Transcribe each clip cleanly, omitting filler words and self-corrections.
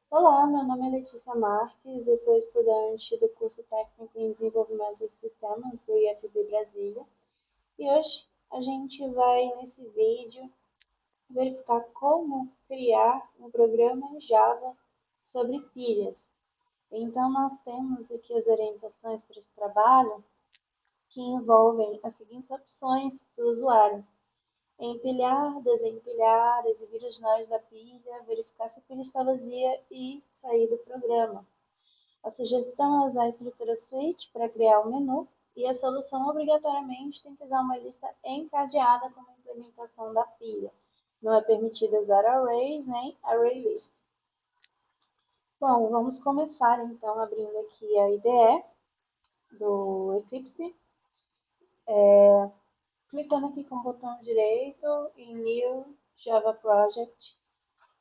Olá, meu nome é Letícia Marques, eu sou estudante do curso técnico em desenvolvimento de sistemas do IFB Brasília e hoje a gente vai, nesse vídeo, verificar como criar um programa em Java sobre pilhas. Então, nós temos aqui as orientações para esse trabalho que envolvem as seguintes opções do usuário: empilhar, desempilhar, exibir os nós da pilha, verificar se a pilha está vazia e sair do programa. A sugestão é usar a estrutura switch para criar o menu e a solução obrigatoriamente tem que usar uma lista encadeada como implementação da pilha. Não é permitido usar arrays nem ArrayList. Bom, vamos começar então abrindo aqui a IDE do Eclipse, clicando aqui com o botão direito em New Java Project.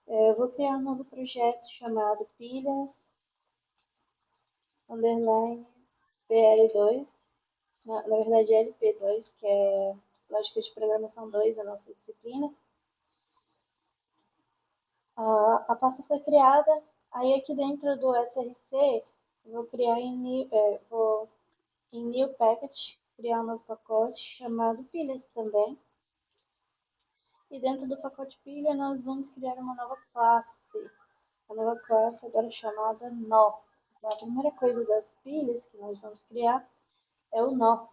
Eu vou criar um novo projeto chamado pilhas underline PL2. Na verdade, LT2, que é Lógica de Programação 2, a nossa disciplina. A pasta foi criada, aí aqui dentro do SRC, eu vou criar em New Package, criar um novo pacote chamado pilhas também. E dentro do pacote pilha, nós vamos criar uma nova classe. A nova classe agora é chamada nó. Então, a primeira coisa das pilhas que nós vamos criar é o nó.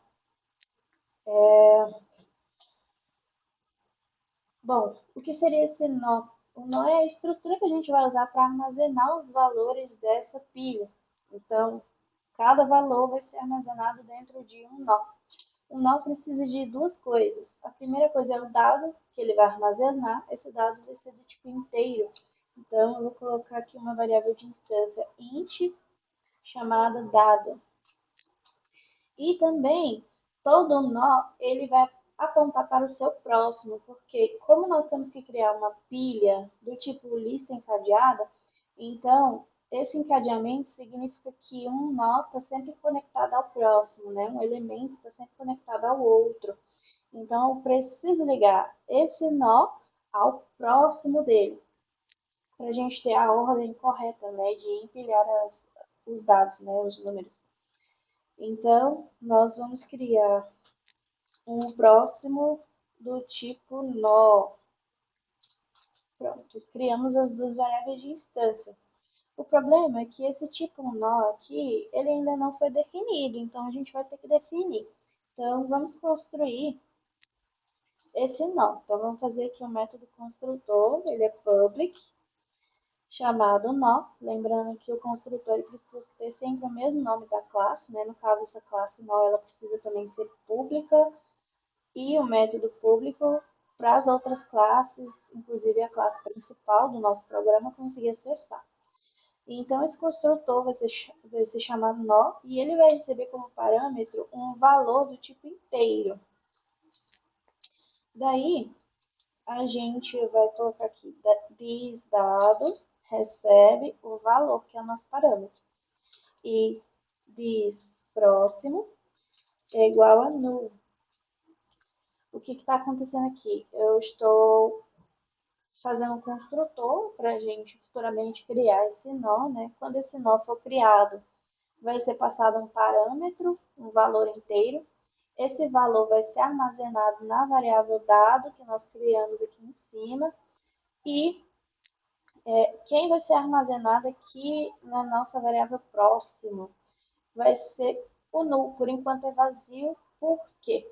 Bom, o que seria esse nó? O nó é a estrutura que a gente vai usar para armazenar os valores dessa pilha. Então, cada valor vai ser armazenado dentro de um nó. O nó precisa de duas coisas. A primeira coisa é o dado que ele vai armazenar. Esse dado vai ser do tipo inteiro. Então, eu vou colocar aqui uma variável de instância int chamada dado. E também, todo nó, ele vai apontar para o seu próximo, porque como nós temos que criar uma pilha do tipo lista encadeada, então esse encadeamento significa que um nó está sempre conectado ao próximo, né? Um elemento está sempre conectado ao outro. Então eu preciso ligar esse nó ao próximo dele, para a gente ter a ordem correta, né? De empilhar os dados, né? Os números. Então, nós vamos criar um próximo do tipo nó. Pronto, criamos as duas variáveis de instância. O problema é que esse tipo nó aqui, ele ainda não foi definido, então a gente vai ter que definir. Então, vamos construir esse nó. Então, vamos fazer aqui um método construtor, ele é public, chamado nó. Lembrando que o construtor ele precisa ter sempre o mesmo nome da classe, né? No caso, essa classe nó, ela precisa também ser pública e o método público para as outras classes, inclusive a classe principal do nosso programa, conseguir acessar. Então, esse construtor vai ser chamado nó e ele vai receber como parâmetro um valor do tipo inteiro. Daí, a gente vai colocar aqui, this dado recebe o valor, que é o nosso parâmetro. E this próximo é igual a null. O que está acontecendo aqui? Eu estou fazer um construtor para a gente futuramente criar esse nó, né? Quando esse nó for criado, vai ser passado um parâmetro, um valor inteiro. Esse valor vai ser armazenado na variável dado que nós criamos aqui em cima e quem vai ser armazenado aqui na nossa variável próximo vai ser o null, por enquanto é vazio, por quê?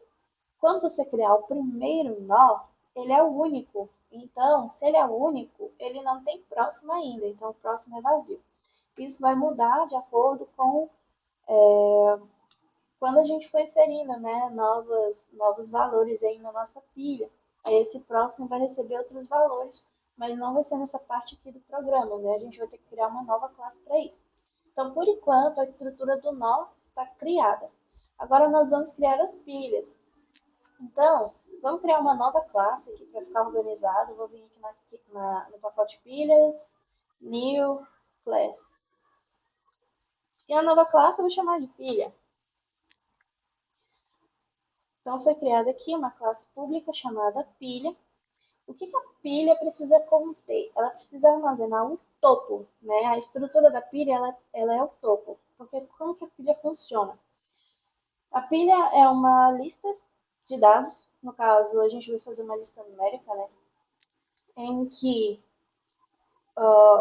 Quando você criar o primeiro nó, ele é o único. Então, se ele é o único, ele não tem próximo ainda. Então, o próximo é vazio. Isso vai mudar de acordo com quando a gente for inserindo, né, novos valores aí na nossa pilha. Aí esse próximo vai receber outros valores, mas não vai ser nessa parte aqui do programa, né? A gente vai ter que criar uma nova classe para isso. Então, por enquanto, a estrutura do nó está criada. Agora nós vamos criar as pilhas. Então, vamos criar uma nova classe aqui para ficar organizado. Vou vir aqui no pacote pilhas, new class. E a nova classe eu vou chamar de pilha. Então, foi criada aqui uma classe pública chamada pilha. O que a pilha precisa conter? Ela precisa armazenar o topo, né? A estrutura da pilha, ela é o topo. Porque como que a pilha funciona? A pilha é uma lista de dados, no caso, a gente vai fazer uma lista numérica, né? Em que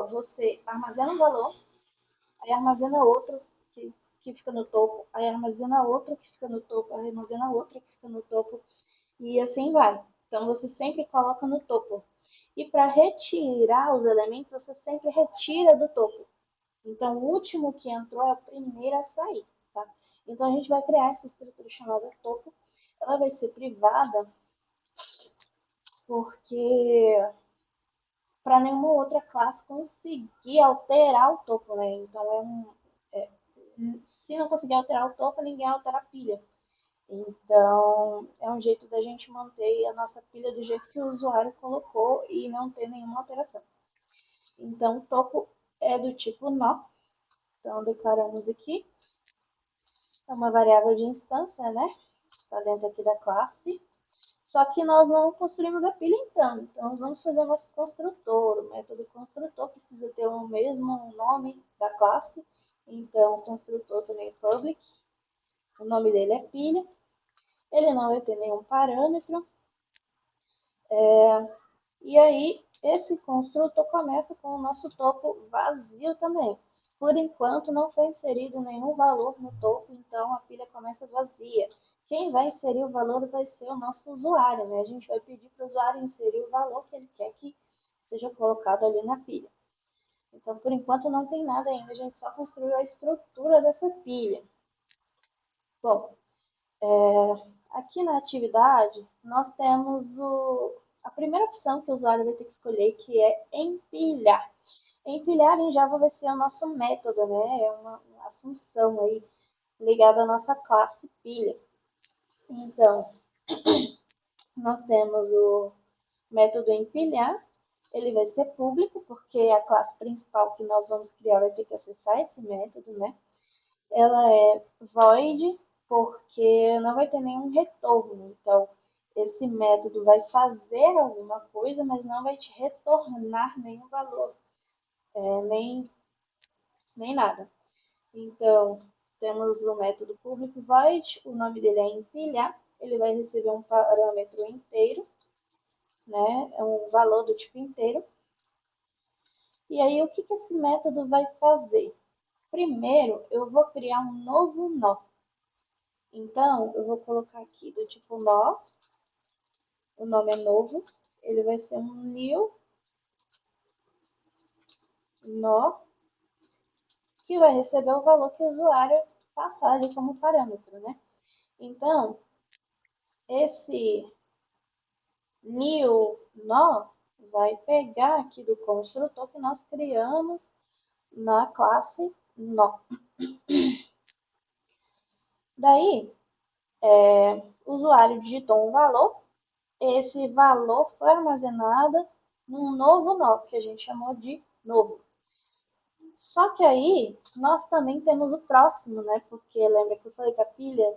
você armazena um valor, aí armazena outro que fica no topo, aí armazena outro que fica no topo, aí armazena outro que fica no topo, e assim vai. Então você sempre coloca no topo. E para retirar os elementos, você sempre retira do topo. Então o último que entrou é o primeiro a sair, tá? Então a gente vai criar essa estrutura chamada topo. Ela vai ser privada porque para nenhuma outra classe conseguir alterar o topo, né? Então é, se não conseguir alterar o topo, ninguém altera a pilha. Então é um jeito da gente manter a nossa pilha do jeito que o usuário colocou e não ter nenhuma alteração. Então o topo é do tipo nó. Então declaramos aqui é uma variável de instância, né? Está dentro aqui da classe. Só que nós não construímos a pilha então. Então, nós vamos fazer o nosso construtor. O método construtor precisa ter o mesmo nome da classe. Então, o construtor também é public. O nome dele é pilha. Ele não vai ter nenhum parâmetro. E aí, esse construtor começa com o nosso topo vazio também. Por enquanto, não foi inserido nenhum valor no topo, então a pilha começa vazia. Quem vai inserir o valor vai ser o nosso usuário, né? A gente vai pedir para o usuário inserir o valor que ele quer que seja colocado ali na pilha. Então, por enquanto, não tem nada ainda, a gente só construiu a estrutura dessa pilha. Bom, aqui na atividade, nós temos a primeira opção que o usuário vai ter que escolher, que é empilhar. Empilhar em Java vai ser o nosso método, né? É uma função aí ligada à nossa classe pilha. Então, nós temos o método empilhar, ele vai ser público, porque a classe principal que nós vamos criar vai ter que acessar esse método, né? Ela é void, porque não vai ter nenhum retorno. Então, esse método vai fazer alguma coisa, mas não vai te retornar nenhum valor, nem nada. Então, temos o método público void, o nome dele é empilhar, ele vai receber um parâmetro inteiro, né? É um valor do tipo inteiro. E aí, o que esse método vai fazer? Primeiro, eu vou criar um novo nó. Então, eu vou colocar aqui do tipo nó, o nome é novo, ele vai ser um new nó, que vai receber o valor que o usuário passar ali como parâmetro, né? Então, esse new nó vai pegar aqui do construtor que nós criamos na classe nó. Daí, o usuário digitou um valor, esse valor foi armazenado num novo nó, que a gente chamou de novo. Só que aí, nós também temos o próximo, né? Porque lembra que eu falei que a pilha,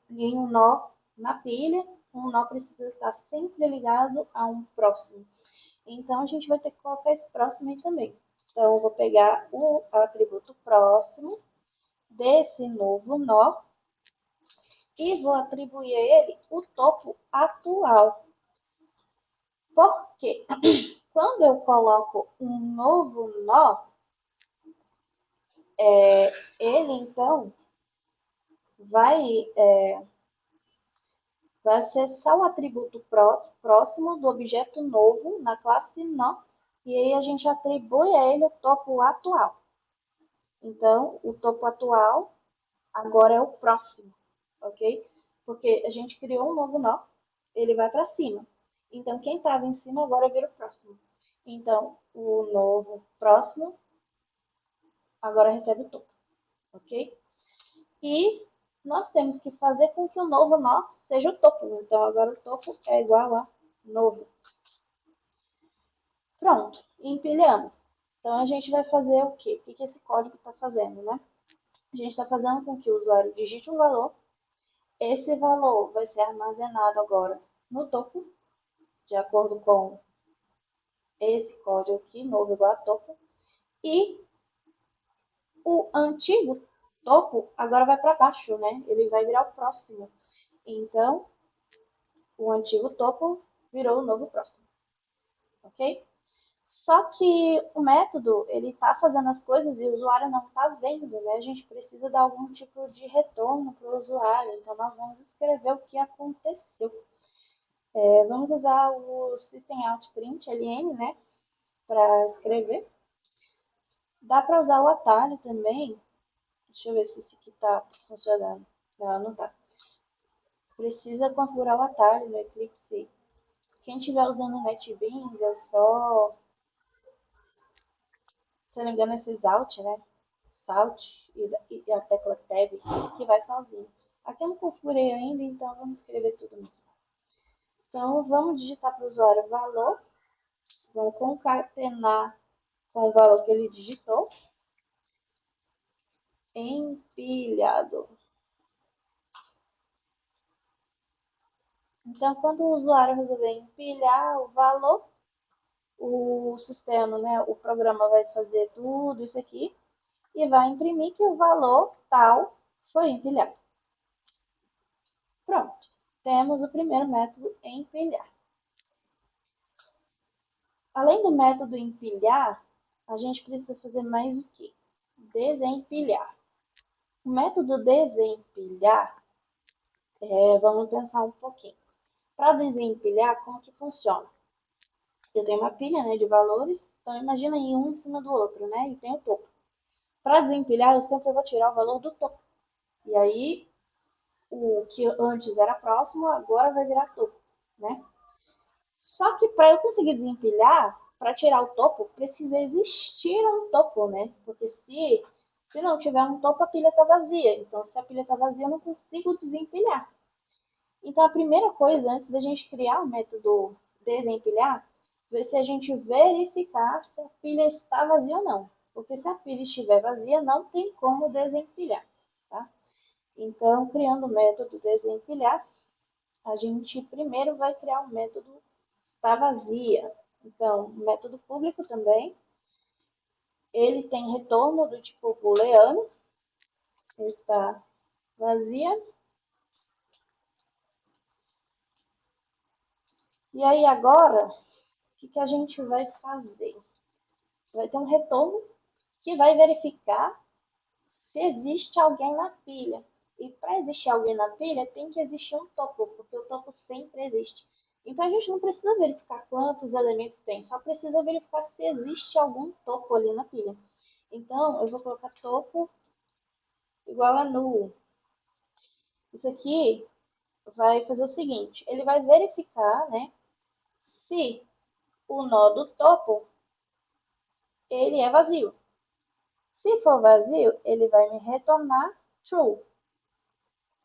em um nó na pilha, um nó precisa estar sempre ligado a um próximo. Então, a gente vai ter que colocar esse próximo aí também. Então, eu vou pegar o atributo próximo desse novo nó e vou atribuir a ele o topo atual. Por quê? Quando eu coloco um novo nó, ele então vai, vai acessar o atributo próximo do objeto novo na classe nó e aí a gente atribui a ele o topo atual. Então, o topo atual agora é o próximo, ok? Porque a gente criou um novo nó, ele vai para cima. Então, quem estava em cima agora vira o próximo. Então, o novo próximo agora recebe o topo, ok? E nós temos que fazer com que o novo nó seja o topo. Então, agora o topo é igual a novo. Pronto, empilhamos. Então, a gente vai fazer o quê? O que esse código está fazendo, né? A gente está fazendo com que o usuário digite um valor. Esse valor vai ser armazenado agora no topo, de acordo com esse código aqui, novo igual a topo, e o antigo topo agora vai para baixo, né? Ele vai virar o próximo. Então, o antigo topo virou o novo próximo, ok? Só que o método, ele está fazendo as coisas e o usuário não está vendo, né? A gente precisa dar algum tipo de retorno para o usuário. Então, nós vamos escrever o que aconteceu. Vamos usar o systemoutprintln, né? Para escrever. Dá para usar o atalho também. Deixa eu ver se isso aqui está funcionando. Não, não está. Precisa configurar o atalho no Eclipse. Quem estiver usando o NetBeans, é só, se não me engano, esses Alt, né? Salt e a tecla Tab, que vai sozinho. Aqui eu não configurei ainda, então vamos escrever tudo mesmo. Então, vamos digitar para o usuário valor, vamos concatenar com o valor que ele digitou, empilhado. Então, quando o usuário resolver empilhar o valor, o sistema, né, o programa vai fazer tudo isso aqui e vai imprimir que o valor tal foi empilhado. Pronto, temos o primeiro método empilhar. Além do método empilhar, a gente precisa fazer mais o que? Desempilhar. O método desempilhar, vamos pensar um pouquinho. Para desempilhar, como que funciona? Eu tenho uma pilha, né, de valores, então imagina aí um em cima do outro, né, e tem o topo. Para desempilhar, eu sempre vou tirar o valor do topo. E aí, o que antes era próximo, agora vai virar topo, né? Só que para eu conseguir desempilhar, para tirar o topo, precisa existir um topo, né? Porque se não tiver um topo, a pilha está vazia. Então, se a pilha está vazia, eu não consigo desempilhar. Então, a primeira coisa, antes da gente criar o método desempilhar, vai ser a gente verificar se a pilha está vazia ou não. Porque se a pilha estiver vazia, não tem como desempilhar, tá? Então, criando o método desempilhar, a gente primeiro vai criar o método está vazia. Então, o método público também, ele tem retorno do tipo booleano, está vazia. E aí agora, o que a gente vai fazer? Vai ter um retorno que vai verificar se existe alguém na pilha. E para existir alguém na pilha, tem que existir um topo, porque o topo sempre existe. Então a gente não precisa verificar quantos elementos tem, só precisa verificar se existe algum topo ali na pilha. Então eu vou colocar topo igual a null. Isso aqui vai fazer o seguinte, ele vai verificar, né, se o nó do topo ele é vazio. Se for vazio, ele vai me retornar true.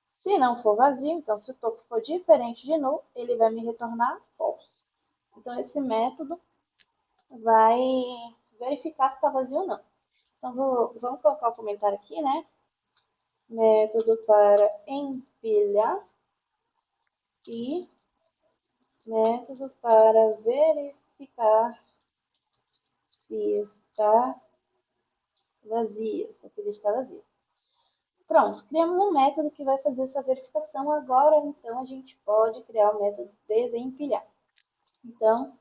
Se não for vazio, então se o topo for diferente de null, ele vai me retornar false. Então esse método vai verificar se está vazio ou não. Então vamos colocar o comentário aqui, né? Método para empilhar e método para verificar se está vazia, se a pilha está vazia. Pronto, criamos um método que vai fazer essa verificação. Agora, então, a gente pode criar o método desempilhar. Então,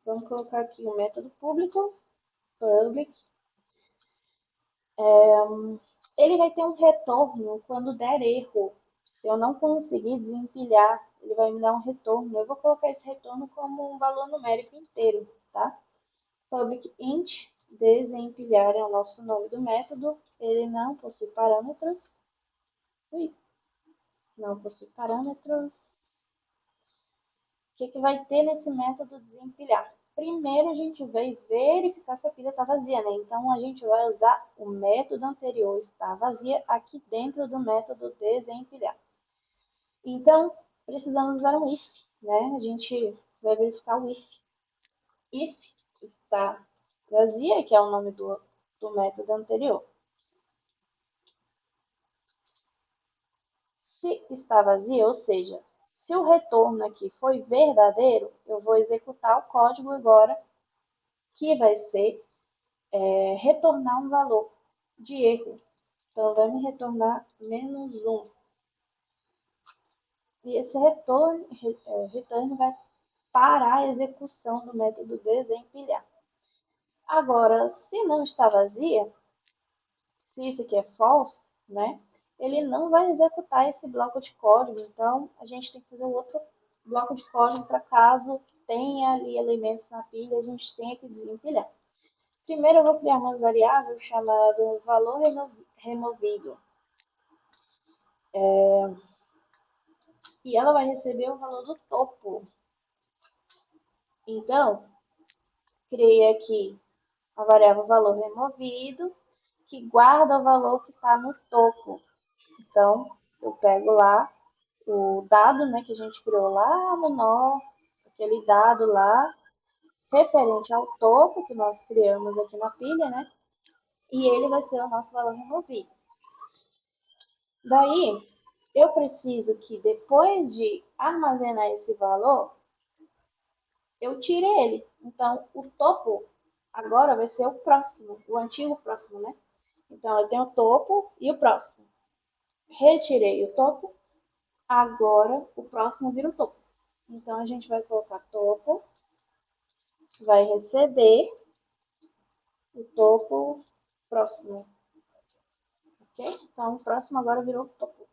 vamos colocar aqui o método público, public. Ele vai ter um retorno quando der erro. Se eu não conseguir desempilhar, ele vai me dar um retorno. Eu vou colocar esse retorno como um valor numérico inteiro, tá? Public int desempilhar é o nosso nome do método. Ele não possui parâmetros. Ui, não possui parâmetros. O que vai ter nesse método desempilhar? Primeiro a gente vai verificar se a pilha está vazia, né? Então a gente vai usar o método anterior está vazia aqui dentro do método desempilhar. Então precisamos usar um if, né? A gente vai verificar o if. If está vazia, que é o nome do método anterior. Se está vazia, ou seja, se o retorno aqui foi verdadeiro, eu vou executar o código agora que vai ser retornar um valor de erro. Então, vai me retornar -1. E esse retorno vai parar a execução do método desempilhar. Agora, se não está vazia, se isso aqui é false, né, ele não vai executar esse bloco de código. Então, a gente tem que fazer um outro bloco de código para caso tenha ali elementos na pilha, a gente tenha que desempilhar. Primeiro, eu vou criar uma variável chamada valor removido. E ela vai receber o valor do topo. Então, criei aqui a variável valor removido, que guarda o valor que está no topo. Então, eu pego lá o dado, né, que a gente criou lá no nó, aquele dado lá, referente ao topo que nós criamos aqui na pilha, né? E ele vai ser o nosso valor removido. Daí, eu preciso que depois de armazenar esse valor, eu tire ele. Então, o topo agora vai ser o próximo, o antigo próximo, né? Então, eu tenho o topo e o próximo. Retirei o topo, agora o próximo vira o topo. Então, a gente vai colocar topo, vai receber o topo próximo. Ok? Então, o próximo agora virou o topo.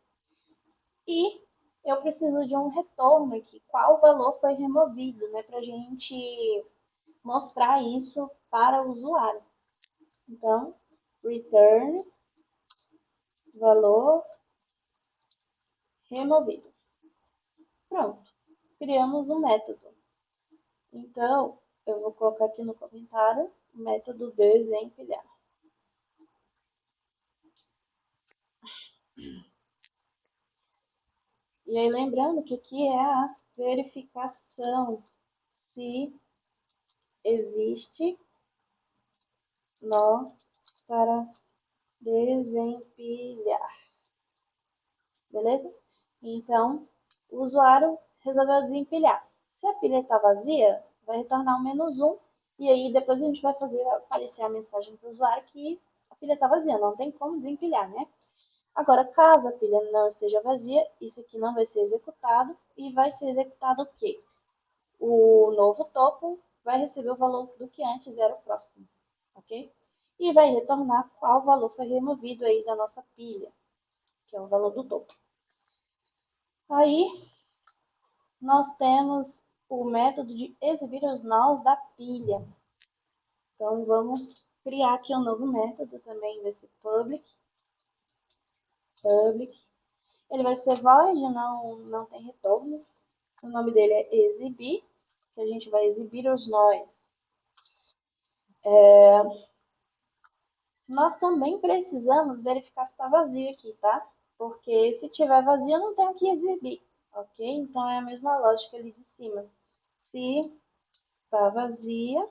E eu preciso de um retorno aqui. Qual valor foi removido, né? Para a gente mostrar isso para o usuário. Então, return valor removido. Pronto, criamos um método. Então, eu vou colocar aqui no comentário o método desempilhar. E aí, lembrando que aqui é a verificação se existe nó para desempilhar. Beleza? Então, o usuário resolveu desempilhar. Se a pilha está vazia, vai retornar um -1. E aí depois a gente vai fazer aparecer a mensagem para o usuário que a pilha está vazia, não tem como desempilhar, né? Agora, caso a pilha não esteja vazia, isso aqui não vai ser executado e vai ser executado o quê? O novo topo vai receber o valor do que antes era o próximo, ok? E vai retornar qual valor foi removido aí da nossa pilha, que é o valor do topo. Aí, nós temos o método de exibir os nós da pilha. Então, vamos criar aqui um novo método também, vai ser public. Ele vai ser void, não tem retorno. O nome dele é exibir, que a gente vai exibir os nós. Nós também precisamos verificar se está vazio aqui, tá? Porque se tiver vazio, eu não tenho que exibir, ok? Então, é a mesma lógica ali de cima. Se está vazia,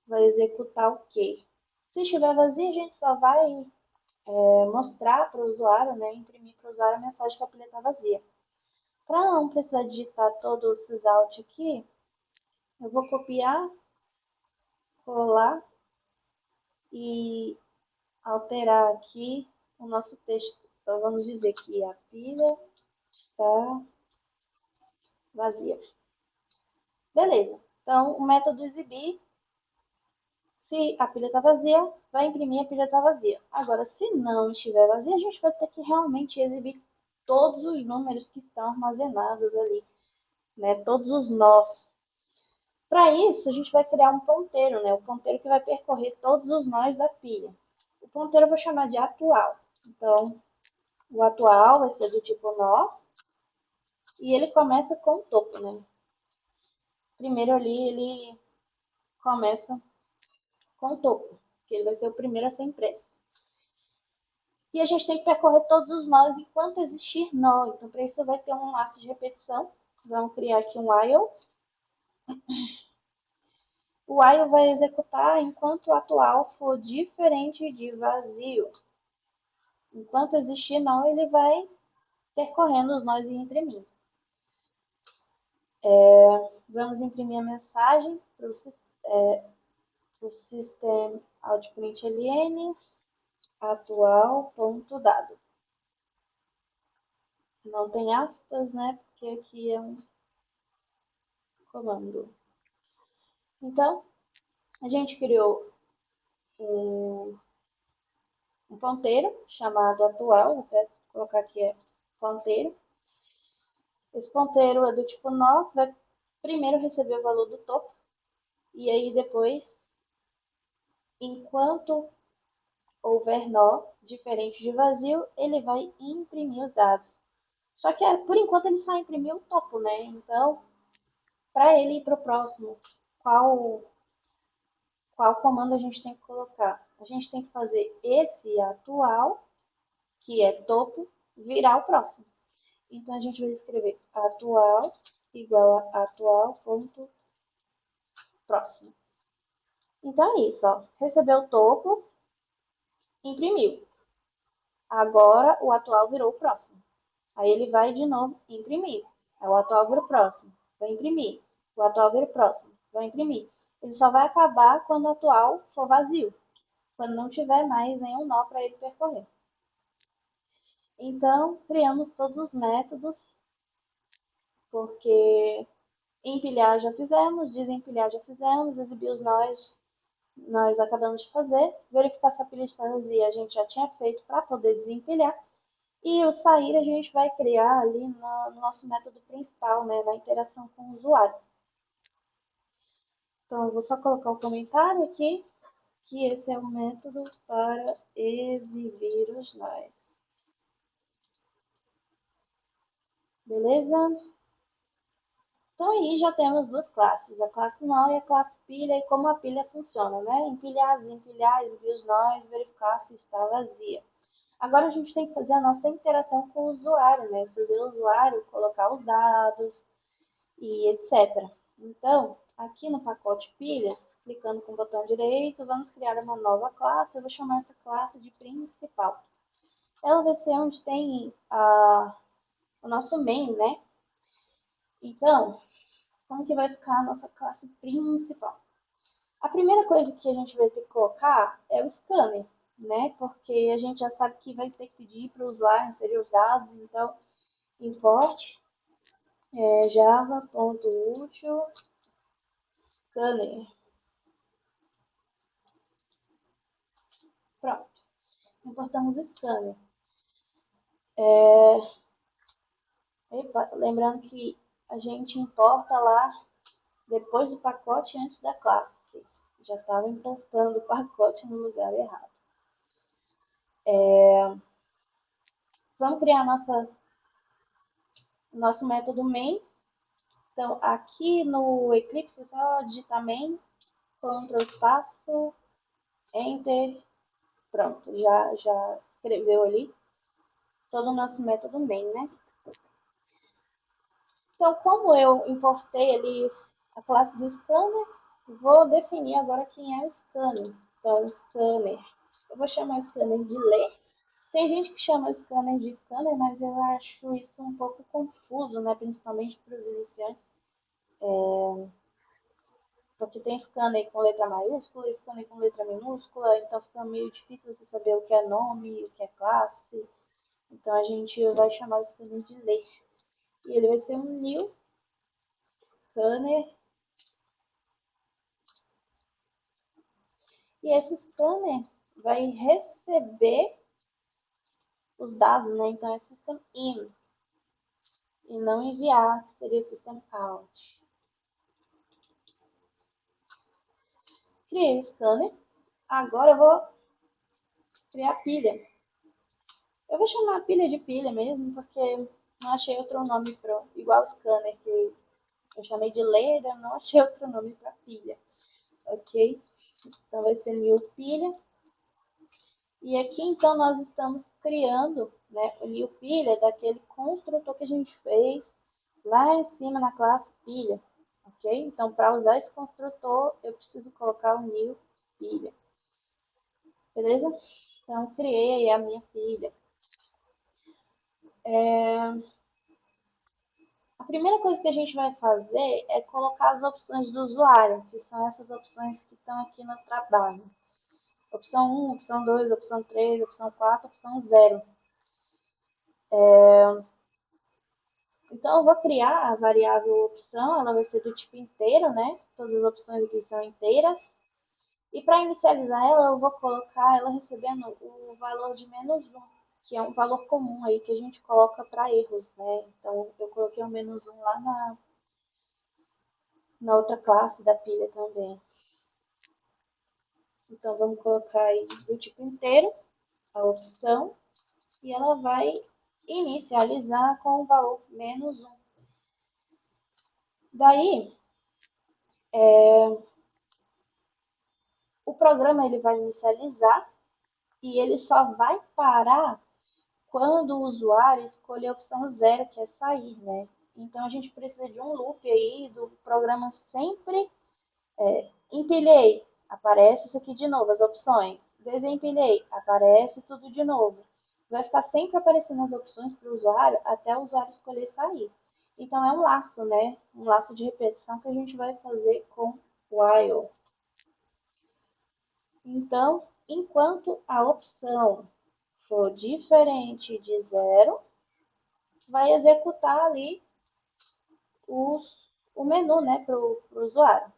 vai executar o quê? Se estiver vazio, a gente só vai mostrar para o usuário, né, imprimir para o usuário a mensagem que a pilha está vazia. Para não precisar digitar todo o sysout aqui, eu vou copiar, colar e alterar aqui o nosso texto. Então, vamos dizer que a pilha está vazia. Beleza. Então, o método exibir, se a pilha está vazia, vai imprimir a pilha está vazia. Agora, se não estiver vazia, a gente vai ter que realmente exibir todos os números que estão armazenados ali, né? Todos os nós. Para isso, a gente vai criar um ponteiro, né? O ponteiro que vai percorrer todos os nós da pilha. O ponteiro eu vou chamar de atual. Então, o atual vai ser do tipo nó e ele começa com o topo, né? Primeiro ali, ele começa com o topo, que ele vai ser o primeiro a ser impresso. E a gente tem que percorrer todos os nós enquanto existir nó. Então, para isso, vai ter um laço de repetição. Vamos criar aqui um while. O while vai executar enquanto o atual for diferente de vazio. Enquanto existir nó, ele vai percorrendo os nós e imprimindo. Vamos imprimir a mensagem para o System Outprint LN atual.dado. Não tem aspas, né? Porque aqui é um comando. Então, a gente criou um ponteiro chamado atual, vou até colocar aqui ponteiro. Esse ponteiro é do tipo nó, vai primeiro receber o valor do topo, e aí depois, enquanto houver nó diferente de vazio, ele vai imprimir os dados. Só que por enquanto ele só imprimiu o topo, né? Então, para ele ir para o próximo, qual, qual comando a gente tem que colocar? A gente tem que fazer esse atual, que é topo, virar o próximo. Então a gente vai escrever atual igual a atual.próximo. Então é isso, ó. Recebeu o topo, imprimiu. Agora o atual virou o próximo. Aí ele vai de novo imprimir. Aí o atual vira o próximo, vai imprimir. O atual vira o próximo, vai imprimir. Ele só vai acabar quando o atual for vazio, quando não tiver mais nenhum nó para ele percorrer. Então, criamos todos os métodos, porque empilhar já fizemos, desempilhar já fizemos, exibir os nós acabamos de fazer, verificar se a pilha está vazia a gente já tinha feito para poder desempilhar, e o sair a gente vai criar ali no nosso método principal, né, na interação com o usuário. Então, eu vou só colocar o comentário aqui, que esse é o método para exibir os nós. Beleza? Então aí já temos duas classes, a classe nó e a classe pilha, e como a pilha funciona, né? Empilhar, desempilhar, exibir os nós, verificar se está vazia. Agora a gente tem que fazer a nossa interação com o usuário, né? Fazer o usuário colocar os dados e etc. Então, aqui no pacote pilhas, clicando com o botão direito, vamos criar uma nova classe. Eu vou chamar essa classe de principal. Ela vai ser onde tem o nosso main, né? Então, como que vai ficar a nossa classe principal? A primeira coisa que a gente vai ter que colocar é o scanner, né? Porque a gente já sabe que vai ter que pedir para o usuário inserir os dados, então import java.util scanner. Pronto, importamos o scanner. Lembrando que a gente importa lá depois do pacote antes da classe. Já estava importando o pacote no lugar errado. Vamos criar nosso método main. Então, aqui no Eclipse, é só digitar main, Ctrl espaço, Enter, pronto, já escreveu ali todo o nosso método main, né? Então, como eu importei ali a classe do scanner, vou definir agora quem é o scanner. Então, o scanner, eu vou chamar o scanner de ler. Tem gente que chama o scanner de scanner, mas eu acho isso um pouco confuso, né? Principalmente para os iniciantes. Porque tem scanner com letra maiúscula, scanner com letra minúscula, então fica meio difícil você saber o que é nome, o que é classe. Então a gente vai chamar o scanner de ler. E ele vai ser um new scanner. E esse scanner vai receber os dados, né? Então é system in e não enviar, que seria o system out. Criei o scanner. Agora eu vou criar a pilha. Eu vou chamar a pilha de pilha mesmo, porque não achei outro nome pro, igual o scanner, que eu chamei de leira, não achei outro nome para pilha. Ok? Então vai ser new pilha. E aqui então nós estamos criando, né, o new pilha daquele construtor que a gente fez lá em cima na classe pilha. Ok? Então para usar esse construtor eu preciso colocar o new pilha. Beleza? Então criei aí a minha pilha. A primeira coisa que a gente vai fazer é colocar as opções do usuário, que são essas opções que estão aqui no trabalho. Opção 1, opção 2, opção 3, opção 4, opção 0. Então, eu vou criar a variável opção, ela vai ser do tipo inteiro, né? Todas as opções aqui são inteiras. E para inicializar ela, eu vou colocar ela recebendo o valor de -1, que é um valor comum aí que a gente coloca para erros, né? Então, eu coloquei o -1 lá na outra classe da pilha também. Então, vamos colocar aí do tipo inteiro, a opção, e ela vai inicializar com o valor -1. Daí, o programa ele vai inicializar e ele só vai parar quando o usuário escolher a opção 0, que é sair, né? Então, a gente precisa de um loop aí do programa sempre empilhei, aparece isso aqui de novo, as opções. Desempilhei, aparece tudo de novo. Vai ficar sempre aparecendo as opções para o usuário até o usuário escolher sair. Então, é um laço, né? Um laço de repetição que a gente vai fazer com while. Então, enquanto a opção for diferente de 0, vai executar ali o menu, né, para o usuário,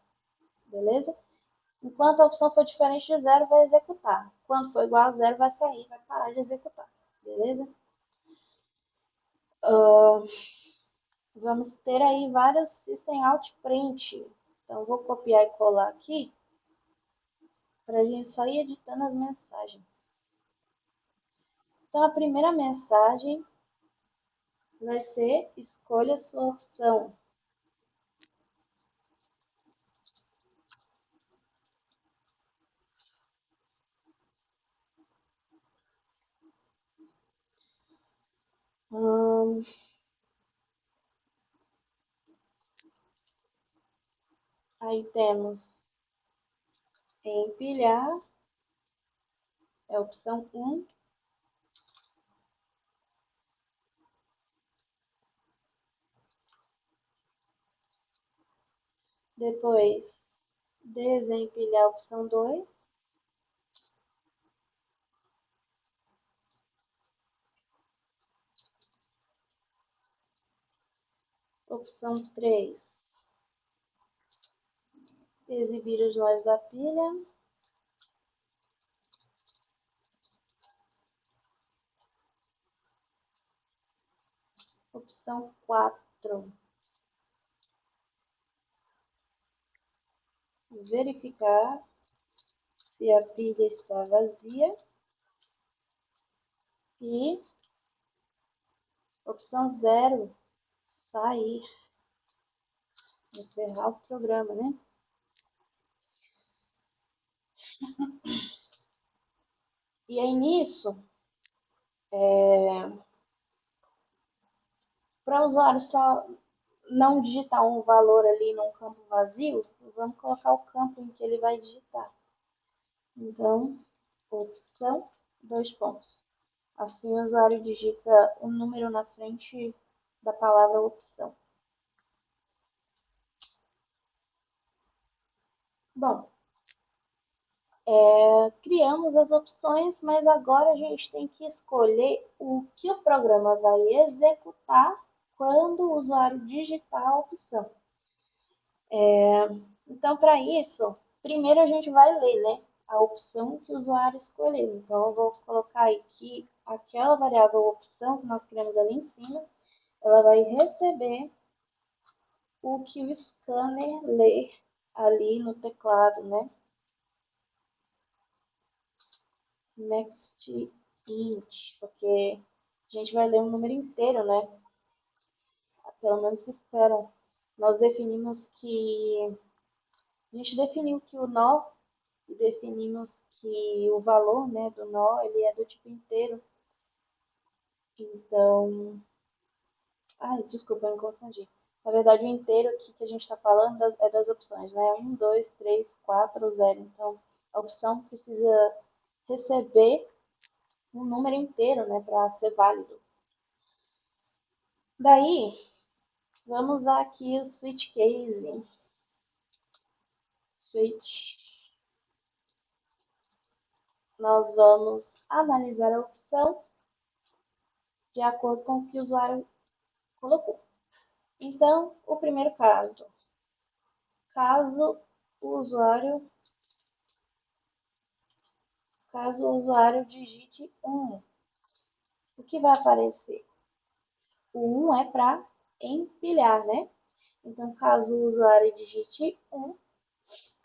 beleza? Enquanto a opção for diferente de 0, vai executar. Quando for igual a 0, vai sair, vai parar de executar, beleza? Vamos ter aí várias System Out Print. Então, vou copiar e colar aqui para a gente só ir editando as mensagens. Então, a primeira mensagem vai ser escolha sua opção. Aí temos empilhar, é a opção 1. Depois, desempilhar a opção 2. Opção 3, exibir os nós da pilha. Opção 4, verificar se a pilha está vazia. E opção 0, sair, encerrar o programa, né? E aí nisso, para o usuário só não digitar um valor ali num campo vazio, vamos colocar o campo em que ele vai digitar. Então, opção, 2 pontos. Assim o usuário digita um número na frente da palavra opção. Bom, criamos as opções, mas agora a gente tem que escolher o que o programa vai executar quando o usuário digitar a opção. Então, para isso, primeiro a gente vai ler, né, a opção que o usuário escolheu. Então, eu vou colocar aqui aquela variável opção que nós criamos ali em cima, ela vai receber o que o scanner lê ali no teclado, né? Next int, porque a gente vai ler um número inteiro, né? Pelo menos se espera. Nós definimos que a gente definiu que o nó e definimos que o valor, né, do nó ele é do tipo inteiro. Então, ai, desculpa, eu me confundi. Na verdade, o inteiro aqui que a gente está falando é das opções, né? 1, 2, 3, 4, 0. Então, a opção precisa receber um número inteiro, né, para ser válido. Daí, Vamos usar aqui o switch case. Switch. Nós vamos analisar a opção de acordo com o que o usuário colocou. Então, o primeiro caso. Caso o usuário digite 1, o que vai aparecer? O 1 é para empilhar, né? Então, caso o usuário digite 1,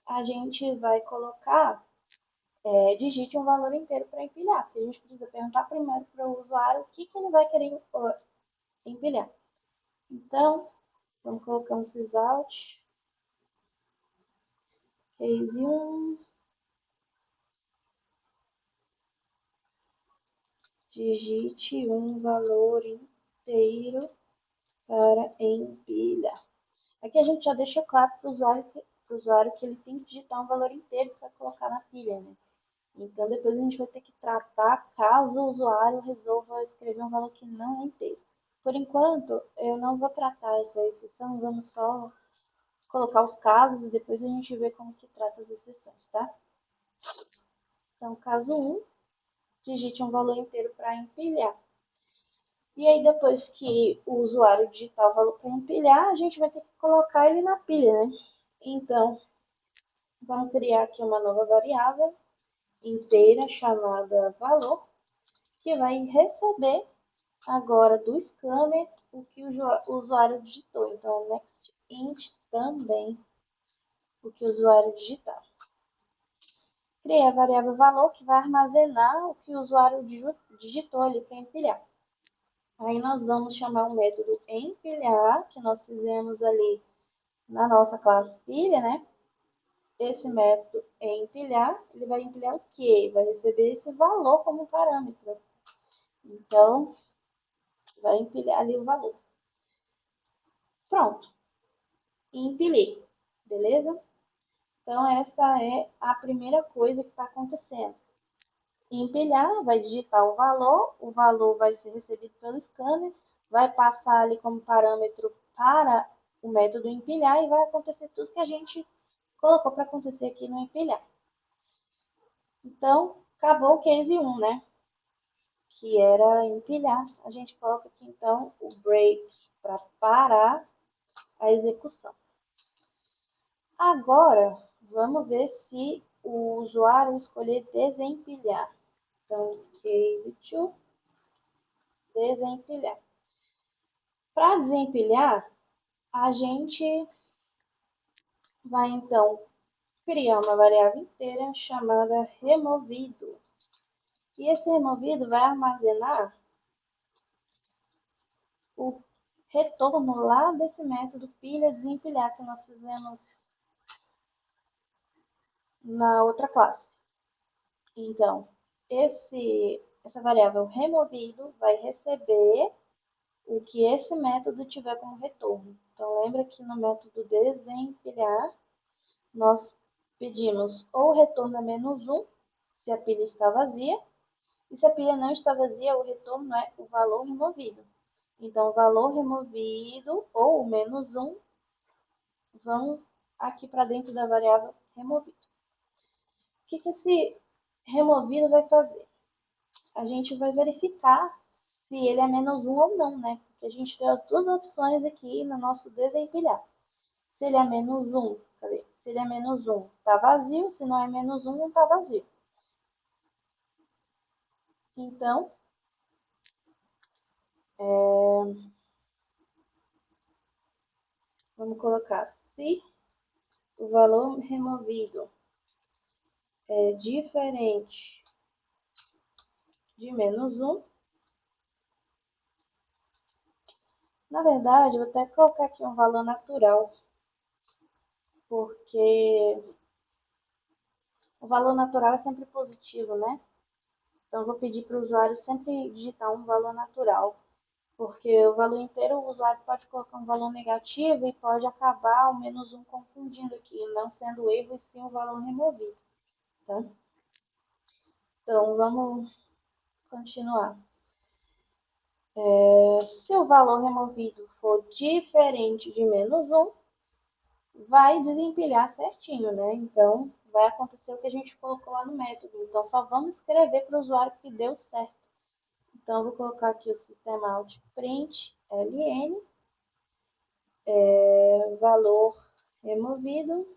a gente vai colocar, digite um valor inteiro para empilhar, porque a gente precisa perguntar primeiro para o usuário o que ele vai querer empilhar. Então, vamos colocar um sysout, case 1, digite um valor inteiro para empilhar. Aqui a gente já deixa claro para o usuário que ele tem que digitar um valor inteiro para colocar na pilha, né? Então depois a gente vai ter que tratar caso o usuário resolva escrever um valor que não é inteiro. Por enquanto, eu não vou tratar essa exceção, vamos só colocar os casos e depois a gente vê como que trata as exceções, tá? Então, caso 1, digite um valor inteiro para empilhar. E aí, depois que o usuário digitar o valor para empilhar, a gente vai ter que colocar ele na pilha, né? Então, vamos criar aqui uma nova variável inteira chamada valor, que vai receber agora do scanner o que o usuário digitou. Então, next int também o que o usuário digitar. Criei a variável valor que vai armazenar o que o usuário digitou ali para empilhar. Aí nós vamos chamar o método empilhar, que nós fizemos ali na nossa classe pilha, né? Esse método empilhar, ele vai empilhar o quê? Vai receber esse valor como parâmetro. Então, vai empilhar ali o valor. Pronto. Empilhei. Beleza? Então, essa é a primeira coisa que está acontecendo. Empilhar, vai digitar o valor vai ser recebido pelo scanner, vai passar ali como parâmetro para o método empilhar e vai acontecer tudo que a gente colocou para acontecer aqui no empilhar. Então, acabou o case 1, né? Que era empilhar. A gente coloca aqui, então, o break para parar a execução. Agora, vamos ver se o usuário escolher desempilhar. Então, case 2, desempilhar. Para desempilhar, a gente vai, então, criar uma variável inteira chamada removido. E esse removido vai armazenar o retorno lá desse método pilha desempilhar que nós fizemos na outra classe. Então, essa variável removido vai receber o que esse método tiver como retorno. Então, lembra que no método desempilhar, nós pedimos ou o retorno é -1, se a pilha está vazia, e se a pilha não está vazia, o retorno é o valor removido. Então, o valor removido ou o -1 vão aqui para dentro da variável removido. O que esse removido vai fazer? A gente vai verificar se ele é -1 ou não, né? Porque a gente tem as duas opções aqui no nosso desempilhar. Se ele é -1, cadê? Se ele é -1, está vazio. Se não é -1, não está vazio. Então, vamos colocar se o valor removido é diferente de -1. Na verdade, eu vou até colocar aqui um valor natural, porque o valor natural é sempre positivo, né? Então, eu vou pedir para o usuário sempre digitar um valor natural, porque o valor inteiro o usuário pode colocar um valor negativo e pode acabar o -1 confundindo aqui, não sendo erro e sim o valor removido. Tá? Então, vamos continuar. Se o valor removido for diferente de -1, vai desempilhar certinho, né? Então, vai acontecer o que a gente colocou lá no método. Então, só vamos escrever para o usuário que deu certo. Então, vou colocar aqui o sistema out print ln, valor removido,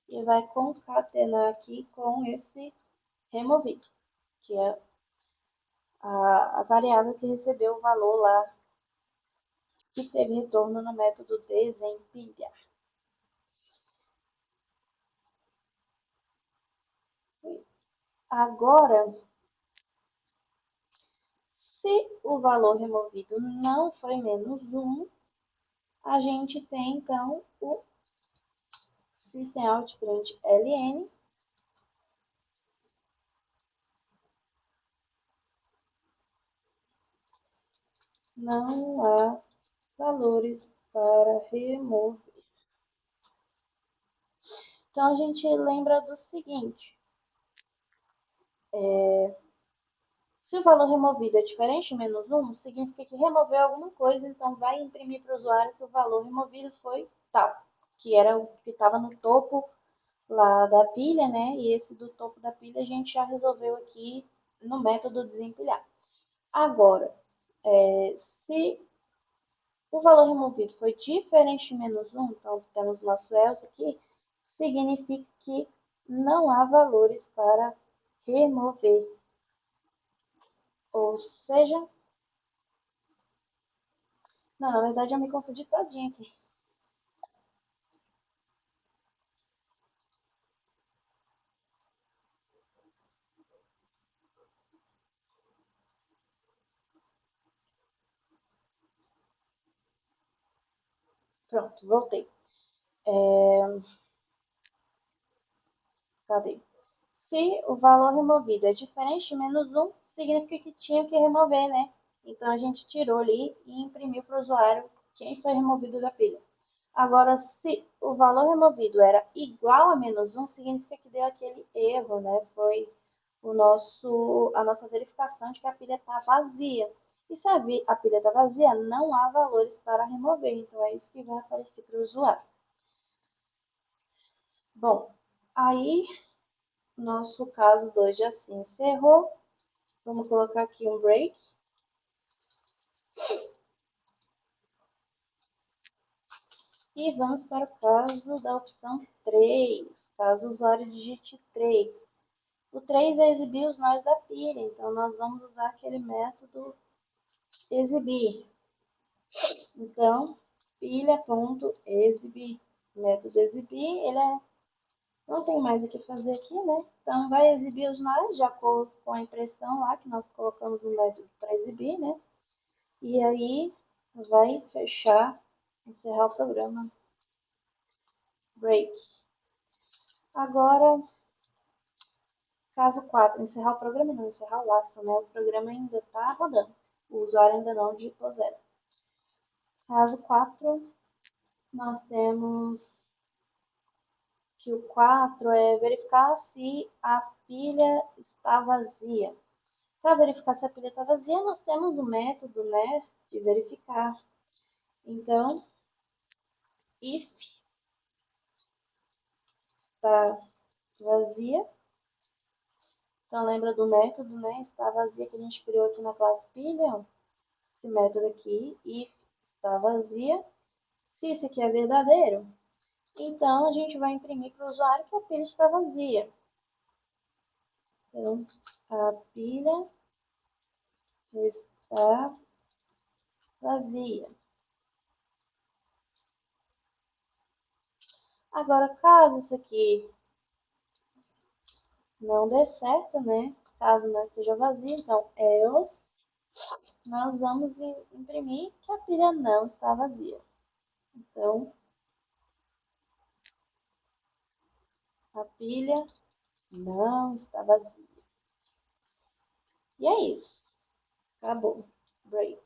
e vai concatenar aqui com esse removido, que é a variável que recebeu o valor lá, que teve retorno no método desempilhar. Agora, se o valor removido não foi -1, a gente tem então o system.out.println, não há valores para remover. Então a gente lembra do seguinte: se o valor removido é diferente de -1, significa que removeu alguma coisa, então vai imprimir para o usuário que o valor removido foi tal, que era o que estava no topo lá da pilha, né? E esse do topo da pilha a gente já resolveu aqui no método desempilhar. Agora, se o valor removido foi diferente de -1, então temos nosso else aqui, significa que não há valores para remover. Ou seja, não, na verdade eu me confundi todinho aqui. Pronto, voltei. Cadê? Se o valor removido é diferente de -1, significa que tinha que remover, né? Então a gente tirou ali e imprimiu para o usuário quem foi removido da pilha. Agora, se o valor removido era igual a -1, significa que deu aquele erro, né? Foi a nossa verificação de que a pilha está vazia. E se a pilha está vazia, não há valores para remover. Então, é isso que vai aparecer para o usuário. Bom, aí nosso caso 2 já se encerrou. Vamos colocar aqui um break. E vamos para o caso da opção 3. Caso o usuário digite 3. O 3 é exibir os nós da pilha. Então, nós vamos usar aquele método exibir. Então, pilha.exibir. Método exibir, não tem mais o que fazer aqui, né? Então, vai exibir os nós de acordo com a impressão lá que nós colocamos no método para exibir, né? E aí, vai fechar, encerrar o programa. Break. Agora, caso 4, encerrar o programa, não encerrar o laço, né? O programa ainda está rodando. O usuário ainda não digitou 0. Caso 4, nós temos que o 4 é verificar se a pilha está vazia. Para verificar se a pilha está vazia, nós temos o método, né, de verificar. Então, if está vazia. Então, lembra do método, né, está vazia que a gente criou aqui na classe pilha. Esse método aqui, if está vazia. Se isso aqui é verdadeiro, então a gente vai imprimir para o usuário que a pilha está vazia. Então, a pilha está vazia. Agora, caso isso aqui não dê certo, né? Caso não esteja vazio, então else, nós vamos imprimir que a pilha não está vazia. Então, a pilha não está vazia. E é isso. Acabou. Break.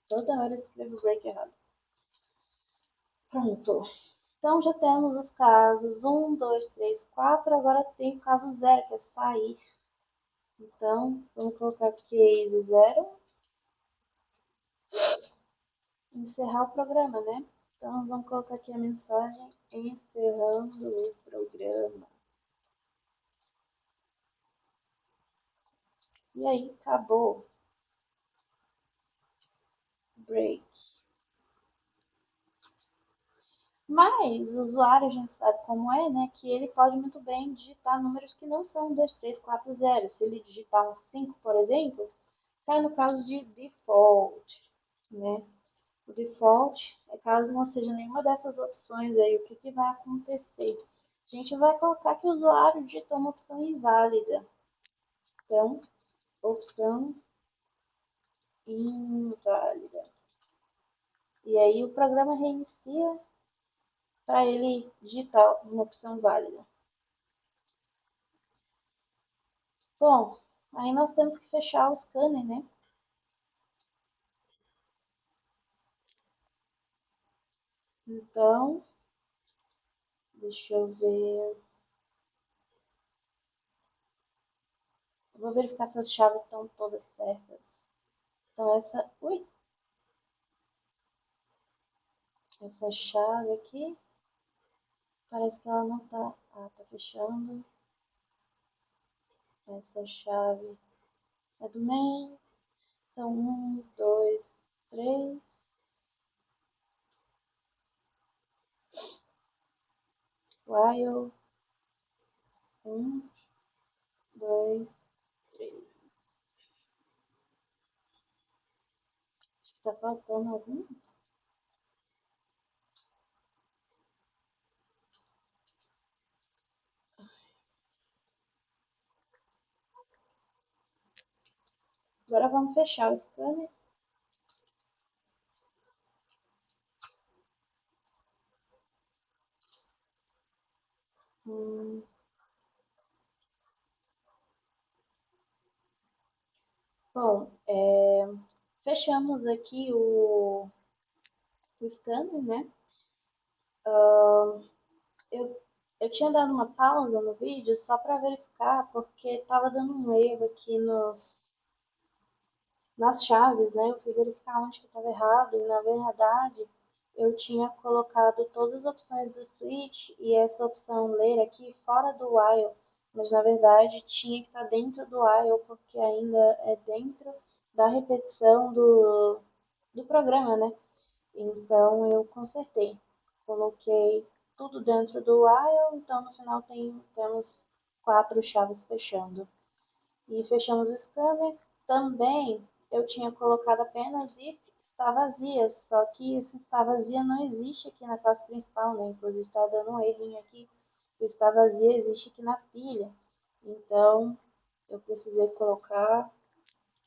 Toda hora eu escrevo break errado. Pronto. Então já temos os casos 1, 2, 3, 4. Agora tem o caso 0, que é sair. Então, vamos colocar aqui 0, encerrar o programa, né? Então, vamos colocar aqui a mensagem encerrando o programa. E aí, acabou. Break. Mas o usuário, a gente sabe como é, né? Que ele pode muito bem digitar números que não são 2, 3, 4, 0. Se ele digitar um 5, por exemplo, sai no caso de default, né? O default é caso não seja nenhuma dessas opções aí, o que, que vai acontecer? A gente vai colocar que o usuário digitou uma opção inválida. Então, opção inválida. E aí o programa reinicia para ele digitar uma opção válida. Bom, aí nós temos que fechar o scanner, né? Então, deixa eu ver. Eu vou verificar se as chaves estão todas certas. Então, essa chave aqui, parece que ela não tá. Ah, tá fechando. Essa chave é do main. Então, 1, 2, 3. While 1, 2, 3. Tá faltando algum? Agora vamos fechar o scanner. Hum, bom, fechamos aqui o scanner, né? Eu, eu tinha dado uma pausa no vídeo só para verificar, porque estava dando um erro aqui nas chaves, né? Eu fui verificar onde que estava errado e, na verdade, eu tinha colocado todas as opções do switch e essa opção ler aqui fora do while, mas, na verdade, tinha que estar dentro do while, porque ainda é dentro da repetição do programa, né? Então, eu consertei. Coloquei tudo dentro do while, então no final temos 4 chaves fechando. E fechamos o scanner. Também eu tinha colocado apenas if está vazia, só que esse está vazia não existe aqui na classe principal, né? Inclusive está dando um errinho aqui. O está vazia existe aqui na pilha. Então eu precisei colocar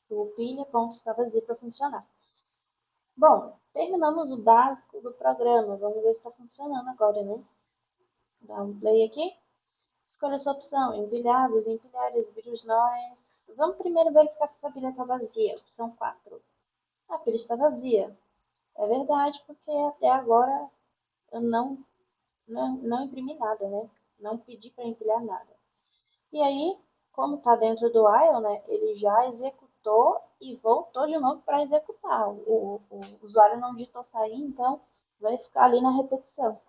o pilha.está vazia para funcionar. Bom, terminamos o básico do programa. Vamos ver se está funcionando agora, né? Dá um play aqui. Escolha sua opção, empilhar, desempilhar, exibir os nós. Vamos primeiro verificar se essa pilha está vazia. Opção 4. A pilha está vazia. É verdade, porque até agora eu não imprimi nada, né? Não pedi para empilhar nada. E aí, como está dentro do while, né? Ele já executou e voltou de novo para executar. O usuário não digitou sair, então vai ficar ali na repetição.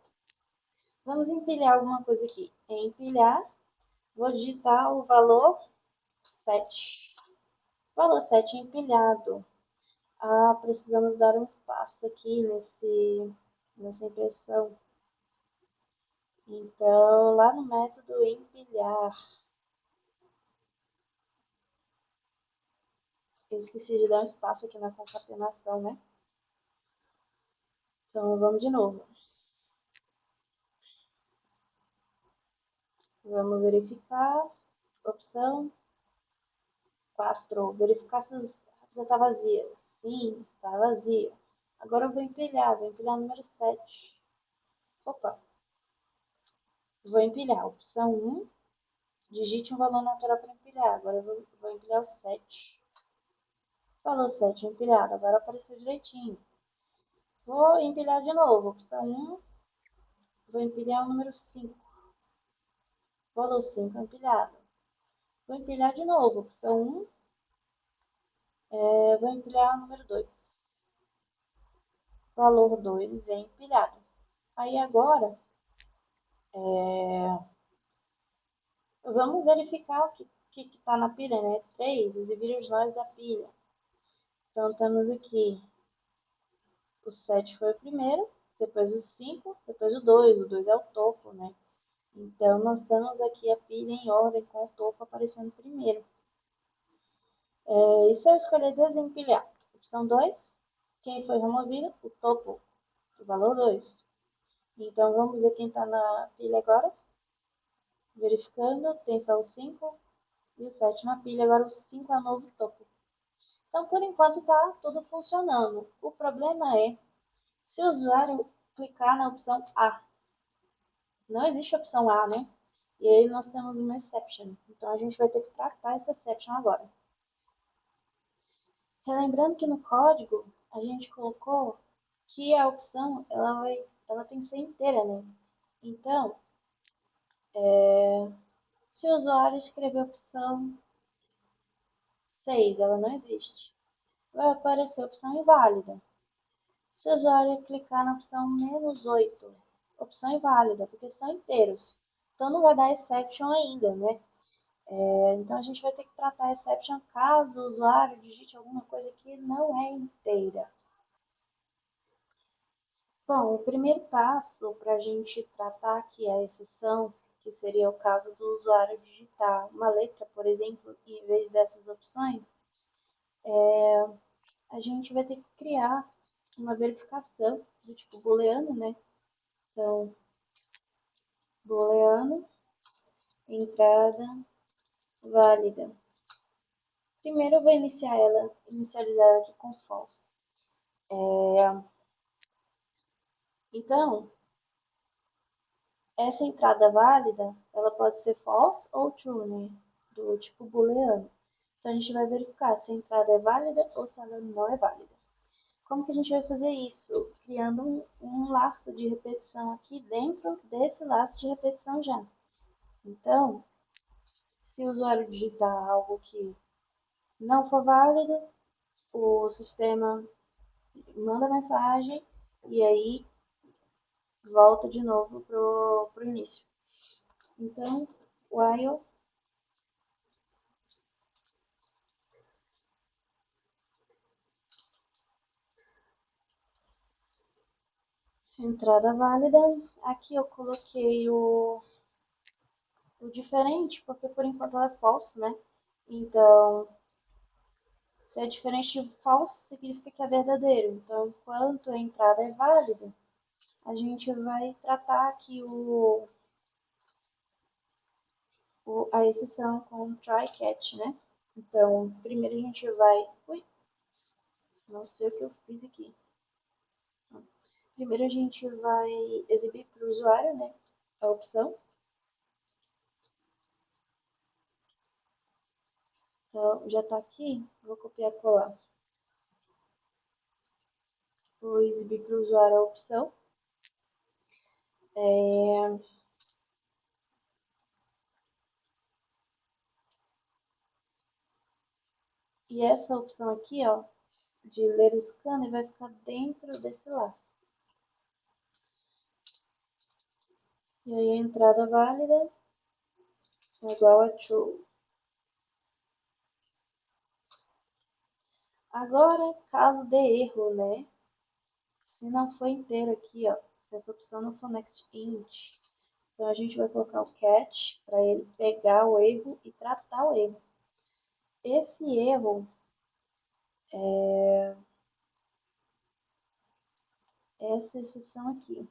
Vamos empilhar alguma coisa aqui. Empilhar, vou digitar o valor 7. Valor 7 empilhado. Ah, precisamos dar um espaço aqui nessa impressão. Então, lá no método empilhar, eu esqueci de dar um espaço aqui na concatenação, né? Então, vamos de novo. Vamos verificar. Opção 4. Verificar se a já está vazia. Sim, está vazia. Agora eu vou empilhar o número 7. Opa, vou empilhar. Opção 1, digite um valor natural para empilhar. Agora eu vou empilhar o 7. Valor 7 empilhado. Agora apareceu direitinho. Vou empilhar de novo. Opção 1, vou empilhar o número 5. Valor 5 empilhado. Vou empilhar de novo, opção 1, vou empilhar o número 2. Valor 2 é empilhado. Aí agora, vamos verificar o que está na pilha, né? 3, exibir os nós da pilha. Então, temos aqui o 7 foi o primeiro, depois o 5, depois o 2. O 2 é o topo, né? Então, nós temos aqui a pilha em ordem com o topo aparecendo primeiro. E se eu escolher desempilhar? Opção 2, quem foi removido? O topo, o valor 2. Então, vamos ver quem está na pilha agora. Verificando, tem só o 5 e o 7 na pilha. Agora o 5 é o novo topo. Então, por enquanto, está tudo funcionando. O problema é se o usuário clicar na opção A. Não existe opção A, né? E aí nós temos uma exception. Então, a gente vai ter que tratar essa exception agora. Relembrando que no código, a gente colocou que a opção ela tem que ser inteira, né? Então, se o usuário escrever a opção 6, ela não existe. Vai aparecer a opção inválida. Se o usuário clicar na opção -8, opção inválida, porque são inteiros. Então não vai dar exception ainda, né? Então a gente vai ter que tratar a exception caso o usuário digite alguma coisa que não é inteira. Bom, o primeiro passo para a gente tratar aqui a exceção, que seria o caso do usuário digitar uma letra, por exemplo, em vez dessas opções, a gente vai ter que criar uma verificação do tipo booleano, né? Então, booleano, entrada válida. Primeiro eu vou inicializar ela aqui com false. Então, essa entrada válida, ela pode ser false ou true, né? Do tipo booleano. Então, a gente vai verificar se a entrada é válida ou se ela não é válida. Como que a gente vai fazer isso? Criando um laço de repetição aqui dentro desse laço de repetição já. Então, se o usuário digitar algo que não for válido, o sistema manda mensagem e aí volta de novo pro início. Então, while entrada válida, aqui eu coloquei o diferente, porque por enquanto ela é false, né? Então, se é diferente de false, significa que é verdadeiro. Então, enquanto a entrada é válida, a gente vai tratar aqui a exceção com try catch, né? Então, primeiro a gente vai... Ui, não sei o que eu fiz aqui. Primeiro a gente vai exibir para o usuário, né? A opção. Então, já está aqui. Vou copiar e colar. Vou exibir para o usuário a opção. E essa opção aqui, ó, de ler o scanner vai ficar dentro desse laço. E aí a entrada válida é igual a true. Agora, caso dê erro, né? Se não for inteiro aqui, ó, se essa opção não for next int, então a gente vai colocar o catch para ele pegar o erro e tratar o erro. Esse erro essa exceção aqui,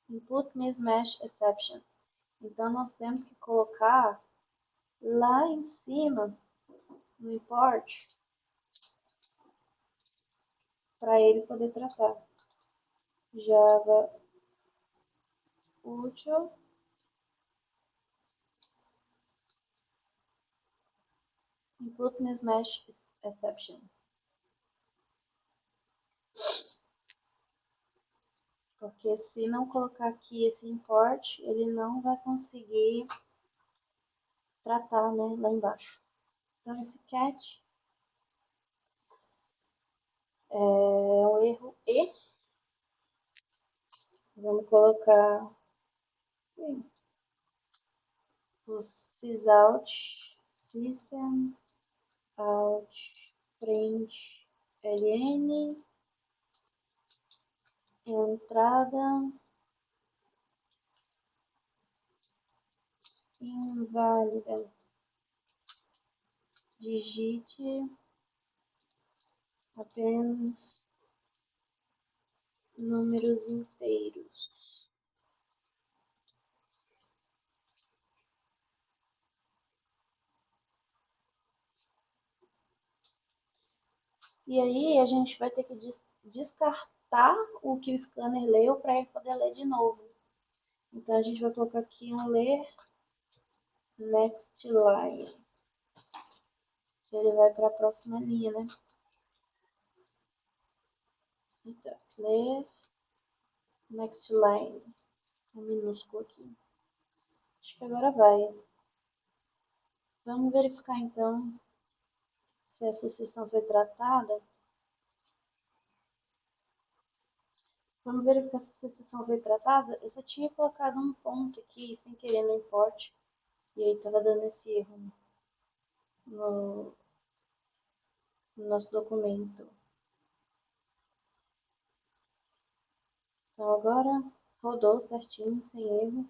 input mismatch exception. Então nós temos que colocar lá em cima no import para ele poder tratar. Java útil input mismatch exception. Porque se não colocar aqui esse import, ele não vai conseguir tratar, né, lá embaixo. Então, esse cat é um erro E. Vamos colocar o sysout, system, out, print, ln, entrada, inválida, digite apenas números inteiros. E aí a gente vai ter que descartar o que o scanner leu para ele poder ler de novo. Então a gente vai colocar aqui um ler next line. Ele vai para a próxima linha, né? Então, ler next line. Um minúsculo aqui. Acho que agora vai. Vamos verificar então se essa sessão foi tratada. Vamos verificar se essa sessão foi tratada. Eu só tinha colocado um ponto aqui sem querer no import. E aí estava dando esse erro no nosso documento. Então agora rodou certinho, sem erro.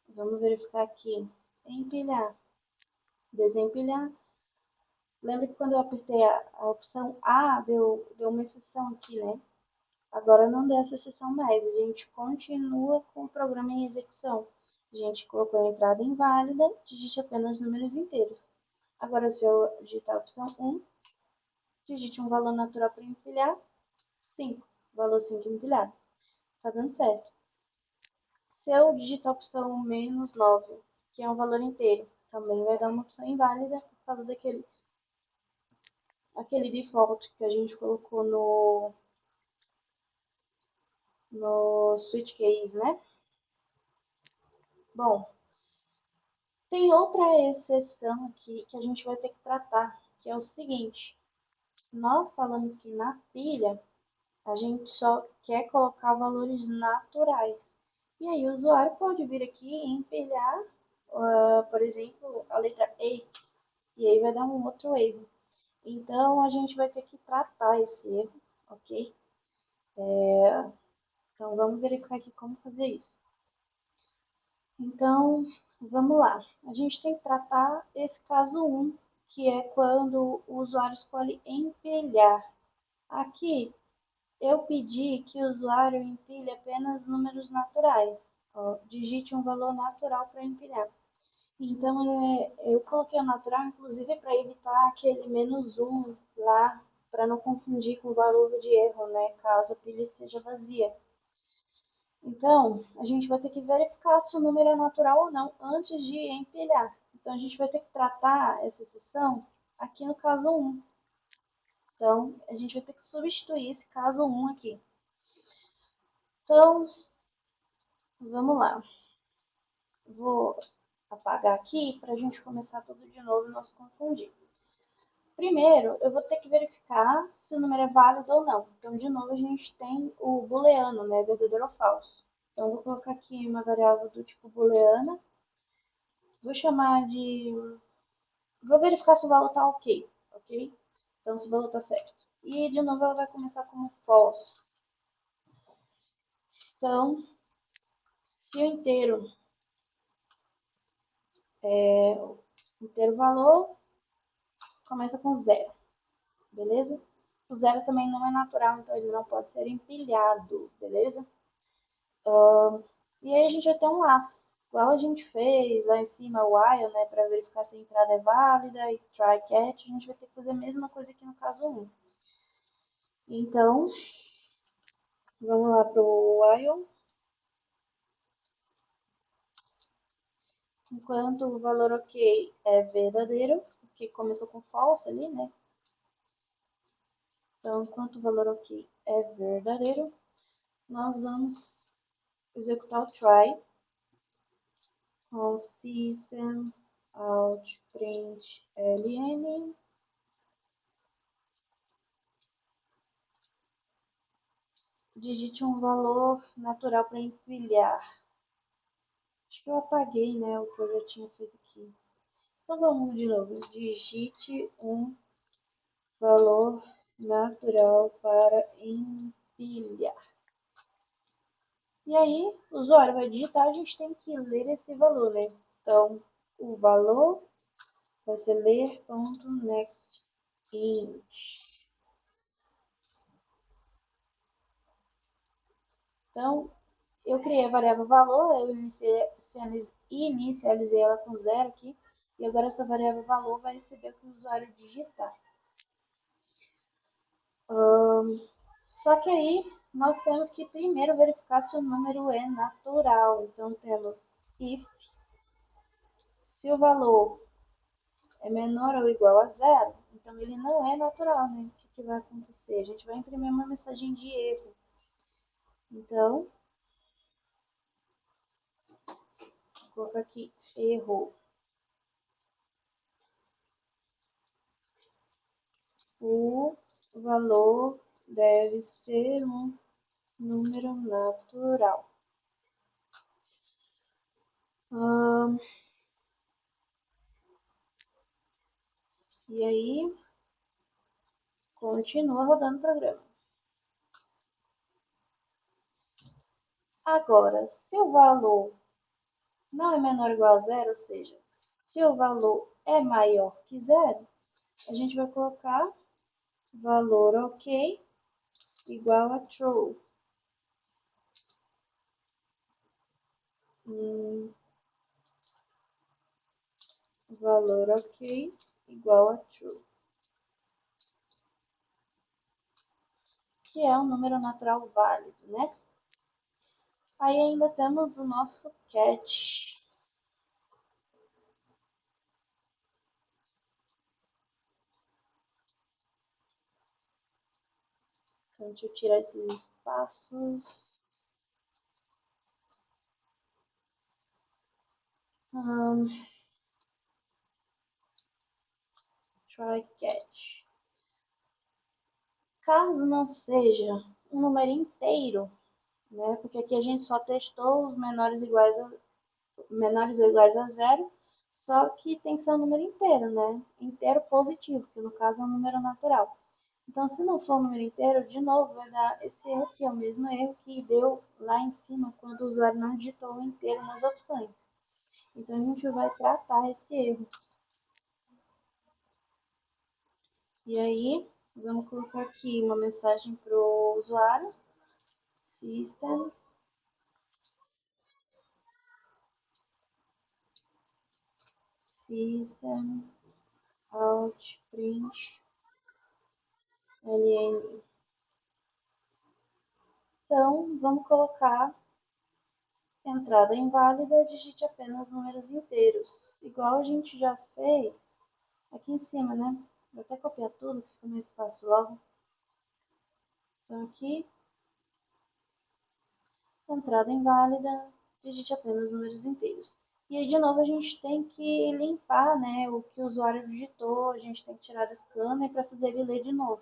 Vamos verificar aqui. Empilhar. Desempilhar. Lembra que quando eu apertei a opção A, deu uma exceção aqui, né? Agora não deu essa exceção mais. A gente continua com o programa em execução. A gente colocou a entrada inválida, digite apenas números inteiros. Agora, se eu digitar a opção 1, digite um valor natural para empilhar, 5. Valor 5 empilhado. Tá dando certo. Se eu digitar a opção menos 9, que é um valor inteiro, também vai dar uma opção inválida por causa aquele default que a gente colocou no switch case, né? Bom, tem outra exceção aqui que a gente vai ter que tratar, que é o seguinte. Nós falamos que na pilha a gente só quer colocar valores naturais. E aí o usuário pode vir aqui e empilhar, por exemplo, a letra E, e aí vai dar um outro erro. Então a gente vai ter que tratar esse erro, ok? Então vamos verificar aqui como fazer isso. Então, vamos lá. A gente tem que tratar esse caso 1, que é quando o usuário escolhe empilhar. Aqui, eu pedi que o usuário empilhe apenas números naturais. Ó, digite um valor natural para empilhar. Então, eu coloquei o natural, inclusive, para evitar aquele -1 lá, para não confundir com o valor de erro, né? Caso a pilha esteja vazia. Então, a gente vai ter que verificar se o número é natural ou não antes de empilhar. Então, a gente vai ter que tratar essa exceção aqui no caso 1. Então, a gente vai ter que substituir esse caso 1 aqui. Então, vamos lá. Vou apagar aqui para a gente começar tudo de novo e não se confundir. Primeiro, eu vou ter que verificar se o número é válido ou não. Então, de novo, a gente tem o booleano, né? Verdadeiro ou falso. Então, eu vou colocar aqui uma variável do tipo booleana. Vou chamar de... Vou verificar se o valor está ok, ok? Então, se o valor está certo. E, de novo, ela vai começar como false. Então, se o inteiro valor começa com 0, beleza? O 0 também não é natural, então ele não pode ser empilhado, beleza? E aí a gente vai ter um laço, igual a gente fez lá em cima, o while, né, para verificar se a entrada é válida, e try catch, a gente vai ter que fazer a mesma coisa aqui no caso 1. Então, vamos lá para o while. Enquanto o valor ok é verdadeiro, porque começou com false ali, né? Então, enquanto o valor ok é verdadeiro, nós vamos executar o try com system out print ln, digite um valor natural para empilhar. Acho que eu apaguei, né, o que eu já tinha feito aqui. Então vamos de novo. Digite um valor natural para empilhar. E aí, o usuário vai digitar, a gente tem que ler esse valor, né? Então, o valor vai ser ler.nextInt. Então, eu criei a variável valor, eu inicializei ela com zero aqui, e agora essa variável valor vai receber o que o usuário digitar. Só que aí nós temos que primeiro verificar se o número é natural. Então temos if, se o valor é menor ou igual a zero, então ele não é natural, né? O que vai acontecer? A gente vai imprimir uma mensagem de erro. Então, vou colocar aqui erro. O valor deve ser um número natural. E aí, continua rodando o programa. Agora, se o valor não é menor ou igual a zero, ou seja, se o valor é maior que zero, a gente vai colocar valor ok igual a true. Valor ok igual a true. Que é um número natural válido, né? Aí ainda temos o nosso catch. Então, deixa eu tirar esses espaços. Try catch. Caso não seja um número inteiro, né? Porque aqui a gente só testou os menores ou iguais a zero, só que tem que ser um número inteiro, né? Inteiro positivo, que no caso é um número natural. Então, se não for um número inteiro, de novo, vai dar esse erro aqui, é o mesmo erro que deu lá em cima, quando o usuário não digitou o inteiro nas opções. Então, a gente vai tratar esse erro. E aí, vamos colocar aqui uma mensagem para o usuário. System out print ln. Então, vamos colocar entrada inválida, digite apenas números inteiros. Igual a gente já fez aqui em cima, né? Vou até copiar tudo, que fica mais fácil logo. Então aqui, entrada inválida, digite apenas números inteiros. E aí, de novo, a gente tem que limpar, né, o que o usuário digitou, a gente tem que tirar do scanner para fazer ele ler de novo.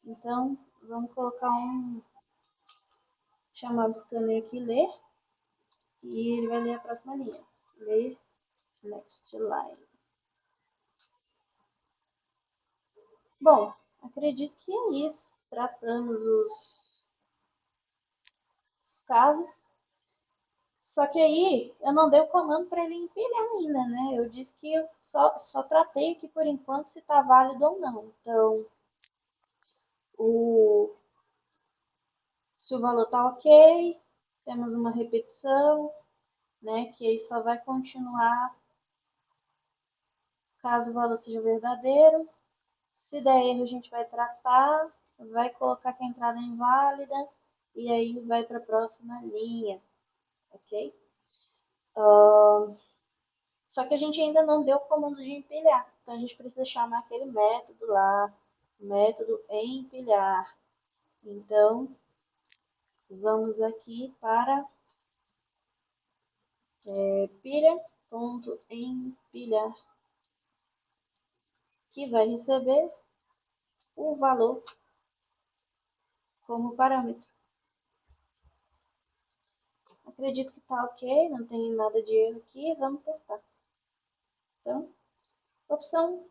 Então, vamos colocar chamar o scanner aqui, ler, e ele vai ler a próxima linha. Ler next line. Bom, acredito que é isso. Tratamos os casos. Só que aí eu não dei o comando para ele empilhar ainda, né? Eu disse que eu só tratei aqui por enquanto se está válido ou não. Então, se o valor está ok, temos uma repetição, né? Que aí só vai continuar caso o valor seja verdadeiro. Se der erro, a gente vai tratar, vai colocar que a entrada é inválida e aí vai para a próxima linha, ok? Só que a gente ainda não deu o comando de empilhar, então a gente precisa chamar aquele método lá, método empilhar. Então, vamos aqui para pilha.empilhar. pilha que vai receber o valor como parâmetro. Acredito que está ok, não tem nada de erro aqui, vamos testar. Então, opção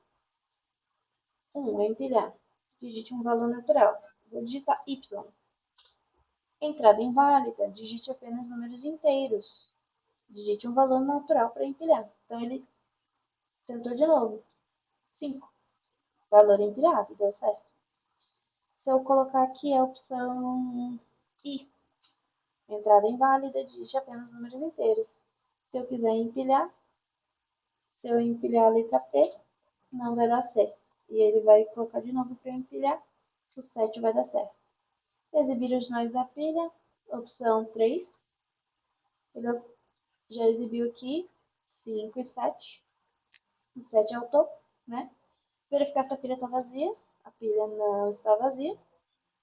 1, empilhar. Digite um valor natural. Vou digitar Y. Entrada inválida, digite apenas números inteiros. Digite um valor natural para empilhar. Então, ele tentou de novo. 5. Valor empilhado, deu certo. Se eu colocar aqui a opção I, entrada inválida, digite apenas números inteiros. Se eu quiser empilhar, se eu empilhar a letra P, não vai dar certo. E ele vai colocar de novo para empilhar, o 7 vai dar certo. Exibir os nós da pilha, opção 3. Ele já exibiu aqui 5 e 7. O 7 é o topo, né? Verificar se a pilha está vazia. A pilha não está vazia.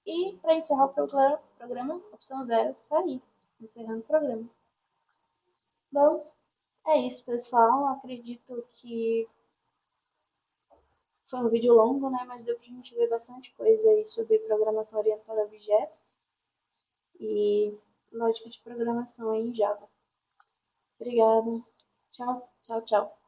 E para encerrar o programa, opção 0, sair. Encerrando o programa. Bom, é isso, pessoal. Acredito que foi um vídeo longo, né? Mas deu pra gente ver bastante coisa aí sobre programação orientada a objetos e lógica de programação aí em Java. Obrigada. Tchau, tchau, tchau.